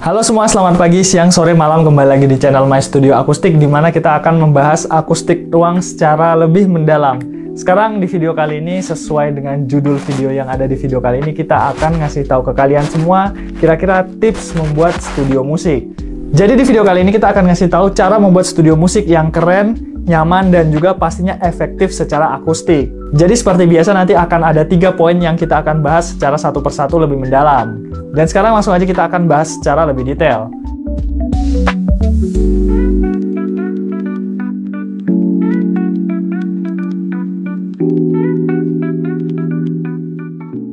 Halo semua, selamat pagi, siang, sore, malam. Kembali lagi di channel My Studio Akustik, di mana kita akan membahas akustik ruang secara lebih mendalam. Sekarang di video kali ini, sesuai dengan judul video yang ada di video kali ini, kita akan ngasih tahu ke kalian semua kira-kira tips membuat studio musik. Jadi di video kali ini kita akan ngasih tahu cara membuat studio musik yang keren, nyaman, dan juga pastinya efektif secara akustik. Jadi seperti biasa nanti akan ada 3 poin yang kita akan bahas secara satu persatu lebih mendalam. Dan sekarang langsung aja kita akan bahas secara lebih detail.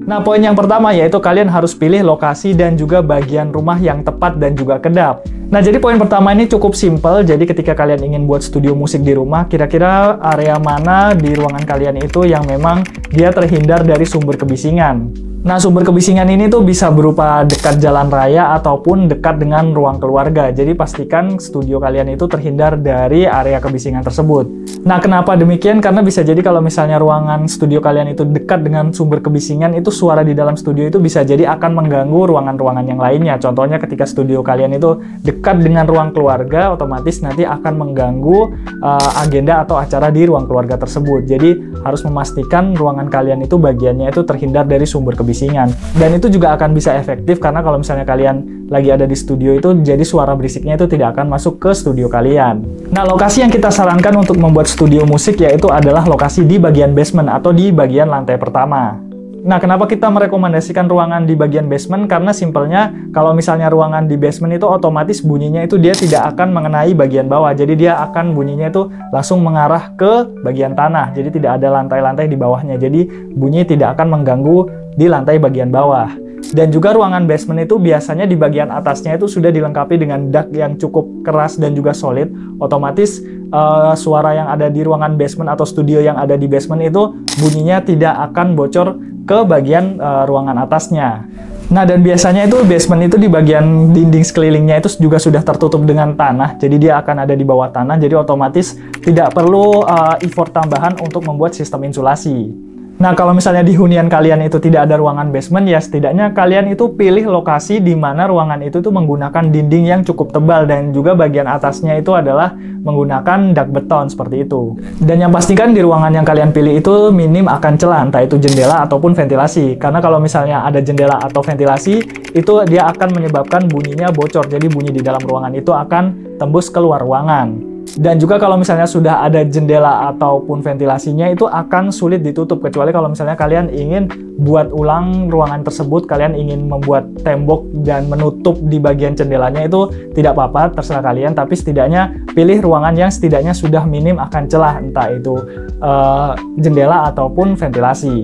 Nah, poin yang pertama yaitu kalian harus pilih lokasi dan juga bagian rumah yang tepat dan juga kedap. Nah, jadi poin pertama ini cukup simpel. Jadi ketika kalian ingin buat studio musik di rumah, kira-kira area mana di ruangan kalian itu yang memang dia terhindar dari sumber kebisingan. Nah, sumber kebisingan ini tuh bisa berupa dekat jalan raya ataupun dekat dengan ruang keluarga. Jadi pastikan studio kalian itu terhindar dari area kebisingan tersebut. Nah, kenapa demikian? Karena bisa jadi kalau misalnya ruangan studio kalian itu dekat dengan sumber kebisingan, itu suara di dalam studio itu bisa jadi akan mengganggu ruangan-ruangan yang lainnya. Contohnya ketika studio kalian itu dekat dengan ruang keluarga, otomatis nanti akan mengganggu agenda atau acara di ruang keluarga tersebut. Jadi harus memastikan ruangan kalian itu bagiannya itu terhindar dari sumber kebisingan. Dan itu juga akan bisa efektif karena kalau misalnya kalian lagi ada di studio itu, jadi suara berisiknya itu tidak akan masuk ke studio kalian. Nah, lokasi yang kita sarankan untuk membuat studio musik yaitu adalah lokasi di bagian basement atau di bagian lantai pertama. Nah, kenapa kita merekomendasikan ruangan di bagian basement? Karena simpelnya, kalau misalnya ruangan di basement itu otomatis bunyinya itu dia tidak akan mengenai bagian bawah. Jadi dia akan bunyinya itu langsung mengarah ke bagian tanah. Jadi tidak ada lantai-lantai di bawahnya. Jadi bunyi tidak akan mengganggu di lantai bagian bawah. Dan juga ruangan basement itu biasanya di bagian atasnya itu sudah dilengkapi dengan dak yang cukup keras dan juga solid. Otomatis suara yang ada di ruangan basement atau studio yang ada di basement itu bunyinya tidak akan bocor ke bagian ruangan atasnya. Nah, dan biasanya itu basement itu di bagian dinding sekelilingnya itu juga sudah tertutup dengan tanah. Jadi dia akan ada di bawah tanah. Jadi otomatis tidak perlu effort tambahan untuk membuat sistem insulasi. Nah, kalau misalnya di hunian kalian itu tidak ada ruangan basement, ya setidaknya kalian itu pilih lokasi di mana ruangan itu tuh menggunakan dinding yang cukup tebal dan juga bagian atasnya itu adalah menggunakan dak beton seperti itu. Dan yang pastikan di ruangan yang kalian pilih itu minim akan celah, entah itu jendela ataupun ventilasi. Karena kalau misalnya ada jendela atau ventilasi, itu dia akan menyebabkan bunyinya bocor. Jadi bunyi di dalam ruangan itu akan tembus keluar ruangan. Dan juga kalau misalnya sudah ada jendela ataupun ventilasinya itu akan sulit ditutup, kecuali kalau misalnya kalian ingin buat ulang ruangan tersebut, kalian ingin membuat tembok dan menutup di bagian jendelanya, itu tidak apa-apa, terserah kalian, tapi setidaknya pilih ruangan yang setidaknya sudah minim akan celah, entah itu jendela ataupun ventilasi.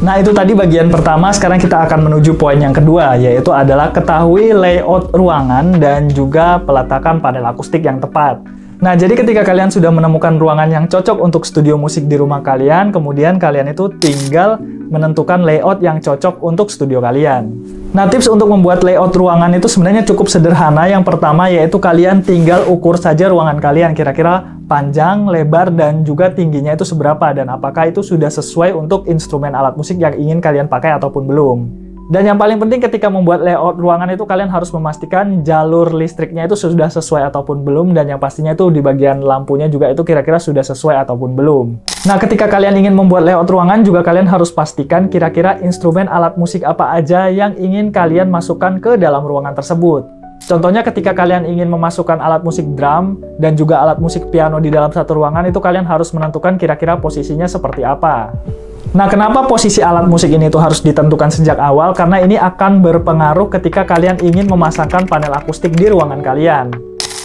Nah, itu tadi bagian pertama. Sekarang kita akan menuju poin yang kedua, yaitu adalah ketahui layout ruangan dan juga peletakan panel akustik yang tepat. Nah, jadi ketika kalian sudah menemukan ruangan yang cocok untuk studio musik di rumah kalian, kemudian kalian itu tinggal menentukan layout yang cocok untuk studio kalian. Nah, tips untuk membuat layout ruangan itu sebenarnya cukup sederhana. Yang pertama yaitu kalian tinggal ukur saja ruangan kalian, kira-kira panjang, lebar, dan juga tingginya itu seberapa, dan apakah itu sudah sesuai untuk instrumen alat musik yang ingin kalian pakai ataupun belum. Dan yang paling penting ketika membuat layout ruangan itu kalian harus memastikan jalur listriknya itu sudah sesuai ataupun belum, dan yang pastinya itu di bagian lampunya juga itu kira-kira sudah sesuai ataupun belum. Nah, ketika kalian ingin membuat layout ruangan juga kalian harus pastikan kira-kira instrumen alat musik apa aja yang ingin kalian masukkan ke dalam ruangan tersebut. Contohnya ketika kalian ingin memasukkan alat musik drum dan juga alat musik piano di dalam satu ruangan, itu kalian harus menentukan kira-kira posisinya seperti apa. Nah, kenapa posisi alat musik ini tuh harus ditentukan sejak awal? Karena ini akan berpengaruh ketika kalian ingin memasangkan panel akustik di ruangan kalian.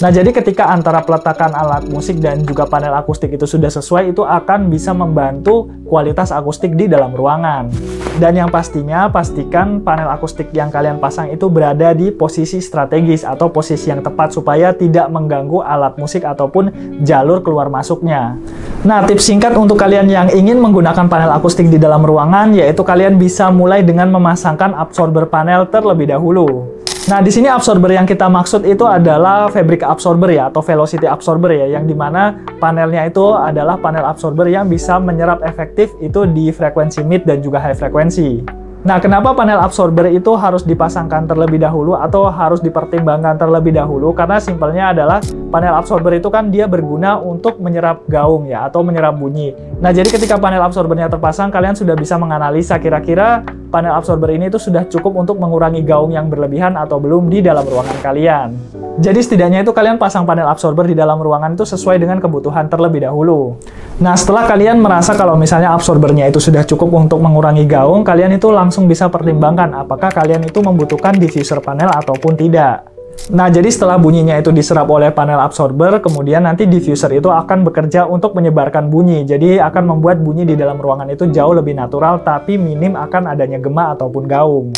Nah, jadi ketika antara peletakan alat musik dan juga panel akustik itu sudah sesuai, itu akan bisa membantu kualitas akustik di dalam ruangan. Dan yang pastinya, pastikan panel akustik yang kalian pasang itu berada di posisi strategis atau posisi yang tepat supaya tidak mengganggu alat musik ataupun jalur keluar masuknya. Nah, tips singkat untuk kalian yang ingin menggunakan panel akustik di dalam ruangan, yaitu kalian bisa mulai dengan memasangkan absorber panel terlebih dahulu. Nah, di sini absorber yang kita maksud itu adalah fabric absorber ya, atau velocity absorber ya, yang dimana panelnya itu adalah panel absorber yang bisa menyerap efektif itu di frekuensi mid dan juga high frekuensi. Nah, kenapa panel absorber itu harus dipasangkan terlebih dahulu atau harus dipertimbangkan terlebih dahulu? Karena simpelnya adalah panel absorber itu kan dia berguna untuk menyerap gaung ya, atau menyerap bunyi. Nah, jadi ketika panel absorbernya terpasang, kalian sudah bisa menganalisa kira-kira panel absorber ini itu sudah cukup untuk mengurangi gaung yang berlebihan atau belum di dalam ruangan kalian. Jadi setidaknya itu kalian pasang panel absorber di dalam ruangan itu sesuai dengan kebutuhan terlebih dahulu. Nah, setelah kalian merasa kalau misalnya absorbernya itu sudah cukup untuk mengurangi gaung, kalian itu langsung bisa pertimbangkan apakah kalian itu membutuhkan diffuser panel ataupun tidak. Nah, jadi setelah bunyinya itu diserap oleh panel absorber, kemudian nanti diffuser itu akan bekerja untuk menyebarkan bunyi. Jadi akan membuat bunyi di dalam ruangan itu jauh lebih natural, tapi minim akan adanya gema ataupun gaung.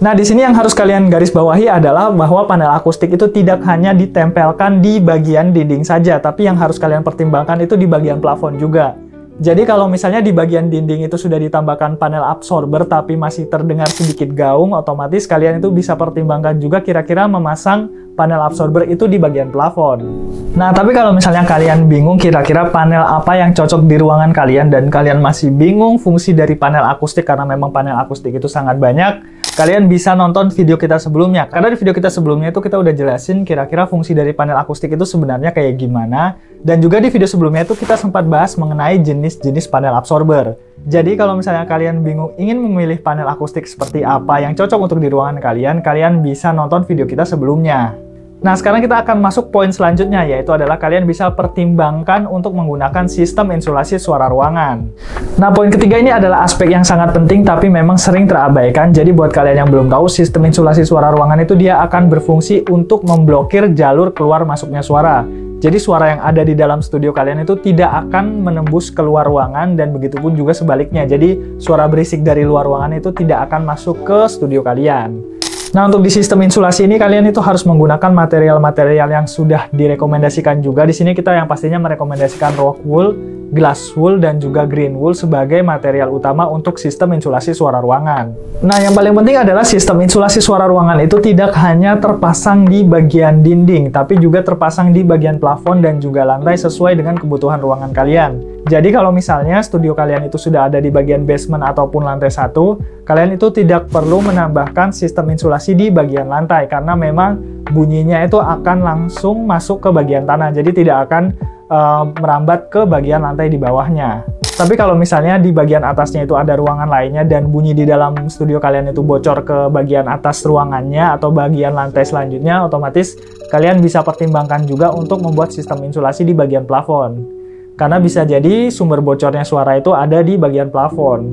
Nah, di sini yang harus kalian garis bawahi adalah bahwa panel akustik itu tidak hanya ditempelkan di bagian dinding saja, tapi yang harus kalian pertimbangkan itu di bagian plafon juga. Jadi kalau misalnya di bagian dinding itu sudah ditambahkan panel absorber tapi masih terdengar sedikit gaung, otomatis kalian itu bisa pertimbangkan juga kira-kira memasang panel absorber itu di bagian plafon. Nah, tapi kalau misalnya kalian bingung kira-kira panel apa yang cocok di ruangan kalian dan kalian masih bingung fungsi dari panel akustik karena memang panel akustik itu sangat banyak, kalian bisa nonton video kita sebelumnya. Karena di video kita sebelumnya itu kita udah jelasin kira-kira fungsi dari panel akustik itu sebenarnya kayak gimana. Dan juga di video sebelumnya itu kita sempat bahas mengenai jenis-jenis panel absorber. Jadi kalau misalnya kalian bingung ingin memilih panel akustik seperti apa yang cocok untuk di ruangan kalian, kalian bisa nonton video kita sebelumnya. Nah, sekarang kita akan masuk poin selanjutnya, yaitu adalah kalian bisa pertimbangkan untuk menggunakan sistem insulasi suara ruangan. Nah, poin ketiga ini adalah aspek yang sangat penting tapi memang sering terabaikan. Jadi buat kalian yang belum tahu, sistem insulasi suara ruangan itu dia akan berfungsi untuk memblokir jalur keluar masuknya suara. Jadi suara yang ada di dalam studio kalian itu tidak akan menembus keluar ruangan dan begitupun juga sebaliknya. Jadi suara berisik dari luar ruangan itu tidak akan masuk ke studio kalian. Nah, untuk di sistem insulasi ini kalian itu harus menggunakan material-material yang sudah direkomendasikan juga. Di sini kita yang pastinya merekomendasikan rock wool, glass wool, dan juga green wool sebagai material utama untuk sistem insulasi suara ruangan. Nah, yang paling penting adalah sistem insulasi suara ruangan itu tidak hanya terpasang di bagian dinding, tapi juga terpasang di bagian plafon dan juga lantai sesuai dengan kebutuhan ruangan kalian. Jadi kalau misalnya studio kalian itu sudah ada di bagian basement ataupun lantai 1, kalian itu tidak perlu menambahkan sistem insulasi di bagian lantai karena memang bunyinya itu akan langsung masuk ke bagian tanah, jadi tidak akan merambat ke bagian lantai di bawahnya. Tapi kalau misalnya di bagian atasnya itu ada ruangan lainnya dan bunyi di dalam studio kalian itu bocor ke bagian atas ruangannya atau bagian lantai selanjutnya, otomatis kalian bisa pertimbangkan juga untuk membuat sistem insulasi di bagian plafon. Karena bisa jadi sumber bocornya suara itu ada di bagian plafon.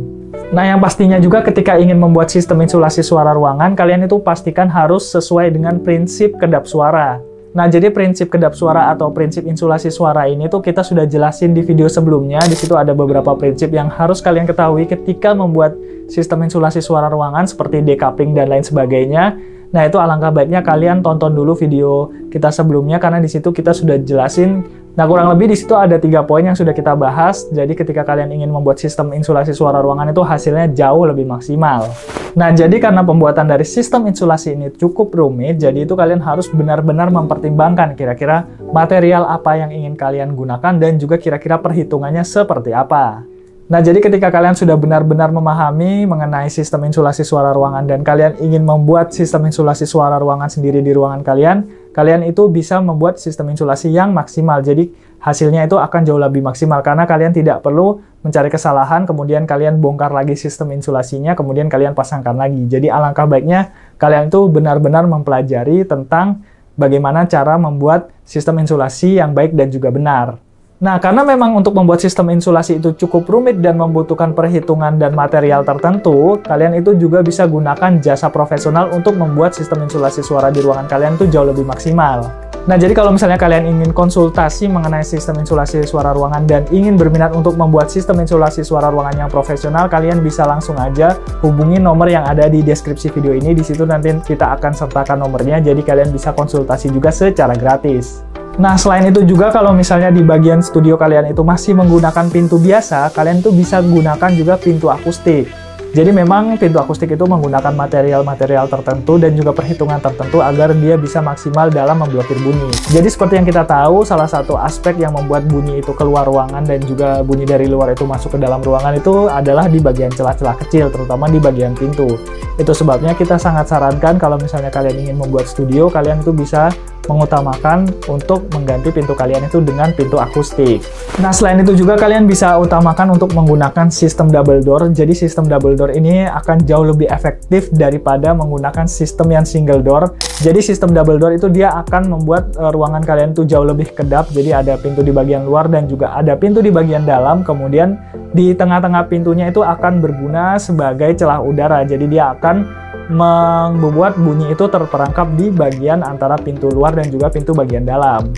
Nah, yang pastinya juga ketika ingin membuat sistem insulasi suara ruangan, kalian itu pastikan harus sesuai dengan prinsip kedap suara. Nah, jadi prinsip kedap suara atau prinsip insulasi suara ini tuh kita sudah jelasin di video sebelumnya. Di situ ada beberapa prinsip yang harus kalian ketahui ketika membuat sistem insulasi suara ruangan seperti decoupling dan lain sebagainya. Nah, itu alangkah baiknya kalian tonton dulu video kita sebelumnya karena di situ kita sudah jelasin. Nah, kurang lebih di situ ada 3 poin yang sudah kita bahas. Jadi ketika kalian ingin membuat sistem insulasi suara ruangan itu hasilnya jauh lebih maksimal. Nah, jadi karena pembuatan dari sistem insulasi ini cukup rumit, jadi itu kalian harus benar-benar mempertimbangkan kira-kira material apa yang ingin kalian gunakan dan juga kira-kira perhitungannya seperti apa. Nah, jadi ketika kalian sudah benar-benar memahami mengenai sistem insulasi suara ruangan dan kalian ingin membuat sistem insulasi suara ruangan sendiri di ruangan kalian, kalian itu bisa membuat sistem insulasi yang maksimal. Jadi hasilnya itu akan jauh lebih maksimal karena kalian tidak perlu mencari kesalahan, kemudian kalian bongkar lagi sistem insulasinya, kemudian kalian pasangkan lagi. Jadi alangkah baiknya kalian itu benar-benar mempelajari tentang bagaimana cara membuat sistem insulasi yang baik dan juga benar. Nah, karena memang untuk membuat sistem insulasi itu cukup rumit dan membutuhkan perhitungan dan material tertentu, kalian itu juga bisa gunakan jasa profesional untuk membuat sistem insulasi suara di ruangan kalian itu jauh lebih maksimal. Nah, jadi kalau misalnya kalian ingin konsultasi mengenai sistem insulasi suara ruangan dan ingin berminat untuk membuat sistem insulasi suara ruangan yang profesional, kalian bisa langsung aja hubungi nomor yang ada di deskripsi video ini. Di situ nanti kita akan sertakan nomornya, jadi kalian bisa konsultasi juga secara gratis. Nah, selain itu juga kalau misalnya di bagian studio kalian itu masih menggunakan pintu biasa, kalian tuh bisa gunakan juga pintu akustik. Jadi memang pintu akustik itu menggunakan material-material tertentu dan juga perhitungan tertentu agar dia bisa maksimal dalam memblokir bunyi. Jadi seperti yang kita tahu, salah satu aspek yang membuat bunyi itu keluar ruangan dan juga bunyi dari luar itu masuk ke dalam ruangan itu adalah di bagian celah-celah kecil, terutama di bagian pintu. Itu sebabnya kita sangat sarankan kalau misalnya kalian ingin membuat studio, kalian itu bisa mengutamakan untuk mengganti pintu kalian itu dengan pintu akustik. Nah, selain itu juga kalian bisa utamakan untuk menggunakan sistem double door. Jadi sistem double door ini akan jauh lebih efektif daripada menggunakan sistem yang single door. Jadi sistem double door itu dia akan membuat ruangan kalian itu jauh lebih kedap. Jadi ada pintu di bagian luar dan juga ada pintu di bagian dalam. Kemudian di tengah-tengah pintunya itu akan berguna sebagai celah udara. Jadi dia akan membuat bunyi itu terperangkap di bagian antara pintu luar dan juga pintu bagian dalam.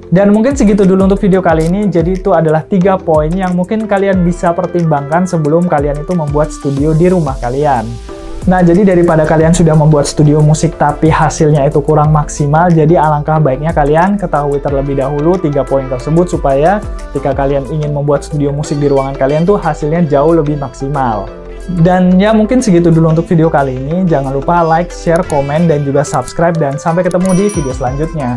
Dan mungkin segitu dulu untuk video kali ini. Jadi itu adalah 3 poin yang mungkin kalian bisa pertimbangkan sebelum kalian itu membuat studio di rumah kalian. Nah, jadi daripada kalian sudah membuat studio musik tapi hasilnya itu kurang maksimal, jadi alangkah baiknya kalian ketahui terlebih dahulu 3 poin tersebut supaya ketika kalian ingin membuat studio musik di ruangan kalian tuh hasilnya jauh lebih maksimal. Dan ya mungkin segitu dulu untuk video kali ini. Jangan lupa like, share, komen, dan juga subscribe. Dan sampai ketemu di video selanjutnya.